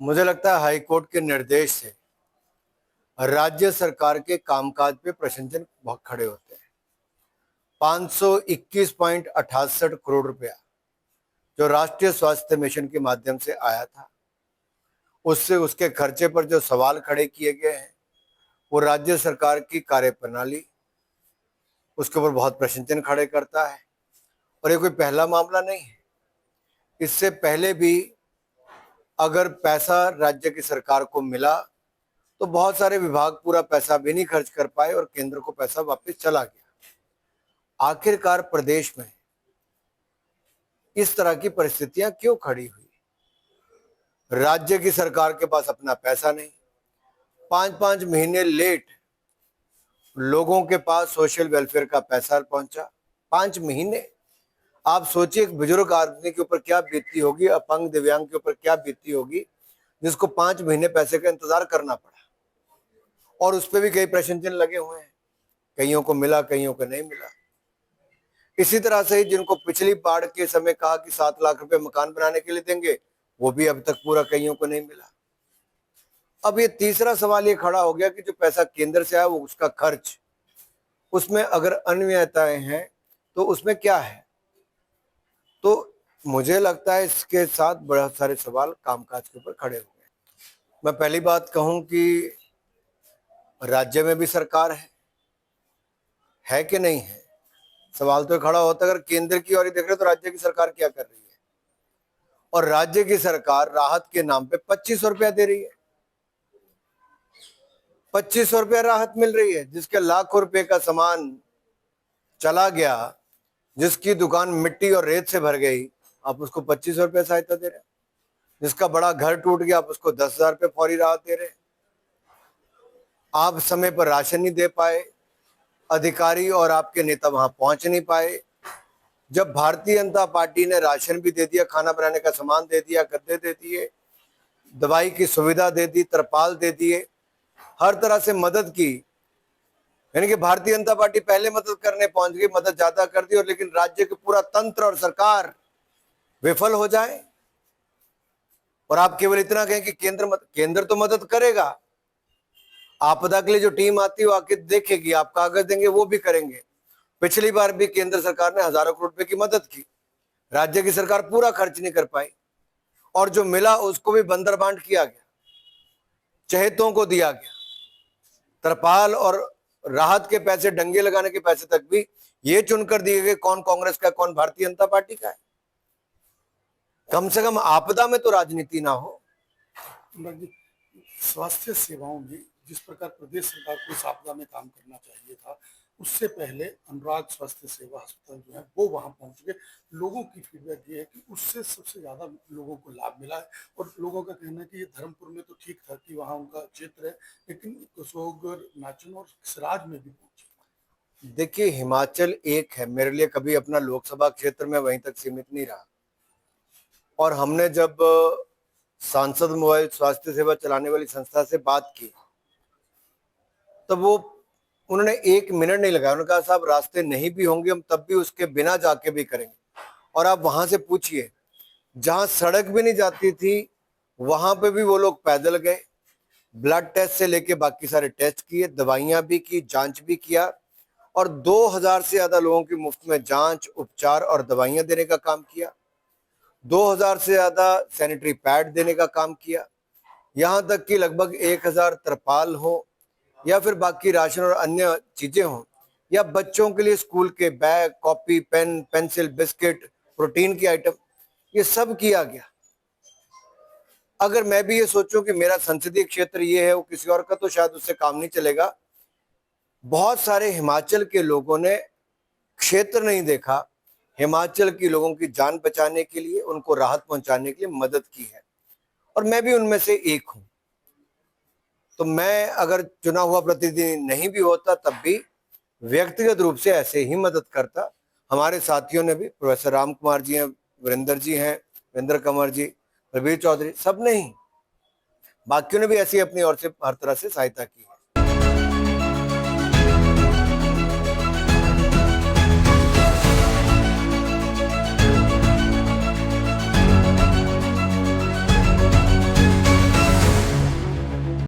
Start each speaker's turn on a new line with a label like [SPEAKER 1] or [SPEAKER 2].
[SPEAKER 1] मुझे लगता है हाई कोर्ट के निर्देश से राज्य सरकार के कामकाज पे प्रश्नचिन्ह बहुत खड़े होते हैं। 521.68 करोड़ रुपया जो राष्ट्रीय स्वास्थ्य मिशन के माध्यम से आया था, उससे उसके खर्चे पर जो सवाल खड़े किए गए हैं, वो राज्य सरकार की कार्यप्रणाली उसके ऊपर बहुत प्रश्नचिन्ह खड़े करता है। और ये कोई पहला मामला नहीं है। इससे पहले भी अगर पैसा राज्य की सरकार को मिला तो बहुत सारे विभाग पूरा पैसा भी नहीं खर्च कर पाए और केंद्र को पैसा वापस चला गया। आखिरकार प्रदेश में इस तरह की परिस्थितियां क्यों खड़ी हुई? राज्य की सरकार के पास अपना पैसा नहीं, 5-5 महीने लेट लोगों के पास सोशल वेलफेयर का पैसा पहुंचा। 5 महीने। आप सोचिए एक बुजुर्ग आदमी के ऊपर क्या बीतती होगी, अपंग दिव्यांग के ऊपर क्या बीतती होगी, जिसको 5 महीने पैसे का इंतजार करना पड़ा। और उस पर भी कई प्रश्न चिन्ह लगे हुए हैं। कईयों को मिला, कईयों को नहीं मिला। इसी तरह से जिनको पिछली बाढ़ के समय कहा कि 7 लाख रुपए मकान बनाने के लिए देंगे, वो भी अब तक पूरा कईयों को नहीं मिला। अब ये तीसरा सवाल ये खड़ा हो गया कि जो पैसा केंद्र से आया वो उसका खर्च, उसमें अगर अनियमितताएं हैं तो उसमें क्या है? तो मुझे लगता है इसके साथ बहुत सारे सवाल कामकाज के ऊपर खड़े हो गए। मैं पहली बात कहूं कि राज्य में भी सरकार है कि नहीं है? सवाल तो खड़ा होता है अगर केंद्र की ओर ही देख रहे तो राज्य की सरकार क्या कर रही है? और राज्य की सरकार राहत के नाम पे 2500 रुपया दे रही है। 2500 रुपया राहत मिल रही है, जिसके लाखों रुपए का सामान चला गया, जिसकी दुकान मिट्टी और रेत से भर गई, आप उसको 2500 रुपया सहायता दे रहे हैं। जिसका बड़ा घर टूट गया, आप उसको 10,000 रुपये फौरी राहत दे रहे हैं। आप समय पर राशन नहीं दे पाए, अधिकारी और आपके नेता वहां पहुंच नहीं पाए। जब भारतीय जनता पार्टी ने राशन भी दे दिया, खाना बनाने का सामान दे दिया, गद्दे दे दिए, दवाई की सुविधा दे दी, तरपाल दे दिए, हर तरह से मदद की, यानी कि भारतीय जनता पार्टी पहले मदद करने पहुंच गई, मदद ज्यादा कर दी, और लेकिन राज्य के पूरा तंत्र और सरकार विफल हो जाए और आप केवल इतना कहें कि केंद्र तो मदद करेगा, आपदा के लिए जो टीम आती है वो आके देखेगी, आप कागज देंगे वो भी करेंगे। पिछली बार भी केंद्र सरकार ने हजारों करोड़ रुपए की मदद की, राज्य की सरकार पूरा खर्च नहीं कर पाई, और जो मिला उसको भी बंदर बांट किया गया, चहेतों को दिया गया। तरपाल और राहत के पैसे, डंगे लगाने के पैसे तक भी ये चुनकर दिए गए कौन कांग्रेस का, कौन भारतीय जनता पार्टी का है। कम से कम आपदा में तो राजनीति ना हो।
[SPEAKER 2] स्वास्थ्य सेवाओं में जिस प्रकार प्रदेश सरकार को इस आपदा में काम करना चाहिए था, उससे पहले अनुराग स्वास्थ्य सेवा अस्पताल जो है वो वहां पहुंच गए। लोगों की फीडबैक ये है कि उससे सबसे ज्यादा लोगों को लाभ मिला है, और लोगों का कहना है कि ये धर्मपुर में तो ठीक था कि वहां उनका क्षेत्र है, लेकिन कुशोगर, नाचन और सराज में भी पहुंचे।
[SPEAKER 1] देखिए, हिमाचल एक है, मेरे लिए कभी अपना लोकसभा क्षेत्र में वहीं तक सीमित नहीं रहा। और हमने जब सांसद मोबाइल स्वास्थ्य सेवा चलाने वाली संस्था से बात की, तब वो उन्होंने 1 मिनट नहीं लगाया। उन्होंने कहा साहब रास्ते नहीं भी होंगे हम तब भी उसके बिना जाके भी करेंगे। और आप वहां से पूछिए, जहां सड़क भी नहीं जाती थी वहां पे भी वो लोग पैदल गए, ब्लड टेस्ट से लेके बाकी सारे टेस्ट किए, दवाइयां भी की, जांच भी किया, और 2000 से ज्यादा लोगों की मुफ्त में जांच, उपचार और दवाइयां देने का काम किया। 2000 से ज्यादा सैनिटरी पैड देने का काम किया। यहां तक कि लगभग 1000 तरपाल हो, या फिर बाकी राशन और अन्य चीजें हों, या बच्चों के लिए स्कूल के bag, copy, pen, pencil, biscuit, protein की आइटम, ये सब किया गया। अगर मैं भी ये सोचूं कि मेरा संसदीय क्षेत्र ये है, वो किसी और का, तो शायद उससे काम नहीं चलेगा। बहुत सारे हिमाचल के लोगों ने क्षेत्र नहीं देखा, हिमाचल के लोगों की जान बचाने के लिए, उनको राहत पहुंचाने के लिए मदद की है, और मैं भी उनमें से एक हूं। तो मैं अगर चुना हुआ प्रतिनिधि नहीं भी होता तब भी व्यक्तिगत रूप से ऐसे ही मदद करता। हमारे साथियों ने भी, प्रोफेसर राम कुमार जी हैं, वीरेंद्र जी हैं, वीरेंद्र कंवर जी, प्रवीर चौधरी, सब ने ही, बाकियों ने भी ऐसी अपनी ओर से हर तरह से सहायता की है।